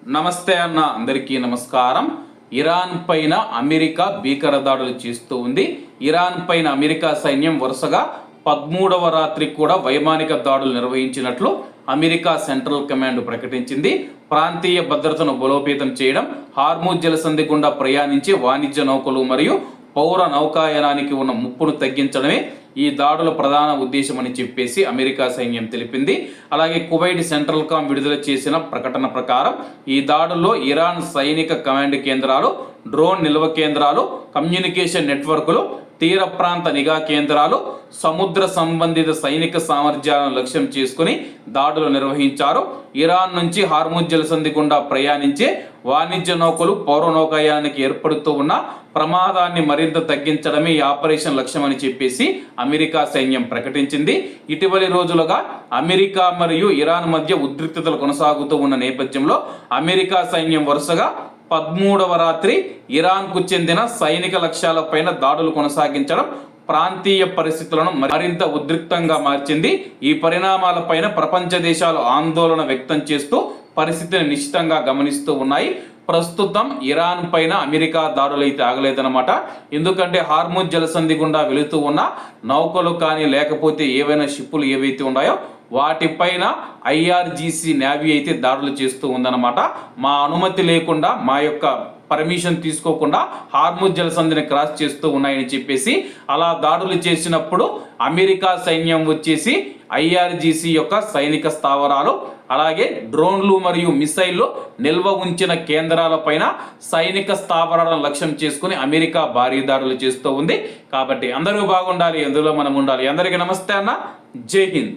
నమస్తే అన్న, అందరికీ నమస్కారం. ఇరాన్ పైన అమెరికా భీకర దాడులు చేస్తూ ఉంది. ఇరాన్ పైన అమెరికా సైన్యం వరుసగా 13వ రాత్రి కూడా వైమానిక దాడులు నిర్వహించినట్లు అమెరికా సెంట్రల్ కమాండ్ ప్రకటించింది. ప్రాంతీయ భద్రతను బలోపేతం చేయడం, హార్మూజ్ జలసంధి గుండా ప్రయాణించే వాణిజ్య నౌకలు మరియు పౌర నౌకాయానానికి ఉన్న ముప్పును తగ్గించడమే ఈ దాడుల ప్రధాన ఉద్దేశమని చెప్పేసి అమెరికా సైన్యం తెలిపింది. అలాగే కువైట్ సెంట్రల్ కామ్ విడుదల చేసిన ప్రకటన ప్రకారం ఈ దాడుల్లో ఇరాన్ సైనిక కమాండ్ కేంద్రాలు, డ్రోన్ నిల్వ కేంద్రాలు, కమ్యూనికేషన్ నెట్వర్క్లు, తీర ప్రాంత నిఘా కేంద్రాలు, సముద్ర సంబంధిత సైనిక సామర్థ్యాలను లక్ష్యం చేసుకుని దాడులు నిర్వహించారు. ఇరాన్ నుంచి హార్మూజ్ జలసంధి గుండా ప్రయాణించే వాణిజ్య నౌకలు, పౌర నౌకాయానానికి ఏర్పడుతూ ఉన్న ప్రమాదాన్ని మరింత తగ్గించడమే ఈ ఆపరేషన్ లక్ష్యమని చెప్పేసి అమెరికా సైన్యం ప్రకటించింది. ఇటీవలి రోజులుగా అమెరికా మరియు ఇరాన్ మధ్య ఉద్రిక్తతలు కొనసాగుతూ ఉన్న నేపథ్యంలో అమెరికా సైన్యం వరుసగా 13వ రాత్రి ఇరాన్కు చెందిన సైనిక లక్ష్యాలపైన దాడులు కొనసాగించడం ప్రాంతీయ పరిస్థితులను మరింత ఉద్రిక్తంగా మార్చింది. ఈ పరిణామాలపైన ప్రపంచ దేశాలు ఆందోళన వ్యక్తం చేస్తూ పరిస్థితిని నిశ్చితంగా గమనిస్తూ ఉన్నాయి. ప్రస్తుతం ఇరాన్ పైన అమెరికా దాడులు అయితే ఆగలేదన్నమాట. ఎందుకంటే హార్మూజ్ జలసంధి గుండా వెళుతూ ఉన్న నౌకలు కానీ లేకపోతే ఏవైనా షిప్పులు ఏవైతే ఉన్నాయో వాటిపైన IRGC నేవీ అయితే దాడులు చేస్తూ ఉందన్నమాట. మా అనుమతి లేకుండా, మా యొక్క పర్మిషన్ తీసుకోకుండా హార్మూజ్ జలసంధిని క్రాస్ చేస్తూ ఉన్నాయని చెప్పేసి అలా దాడులు చేసినప్పుడు అమెరికా సైన్యం వచ్చేసి IRGC యొక్క సైనిక స్థావరాలు, అలాగే డ్రోన్లు మరియు మిసైళ్లు నిల్వ ఉంచిన కేంద్రాలపైన సైనిక స్థావరాలను లక్ష్యం చేసుకుని అమెరికా భారీ దాడులు చేస్తూ ఉంది. కాబట్టి అందరూ బాగుండాలి, అందులో మనం ఉండాలి. అందరికీ నమస్తే అన్న, జై హింద్.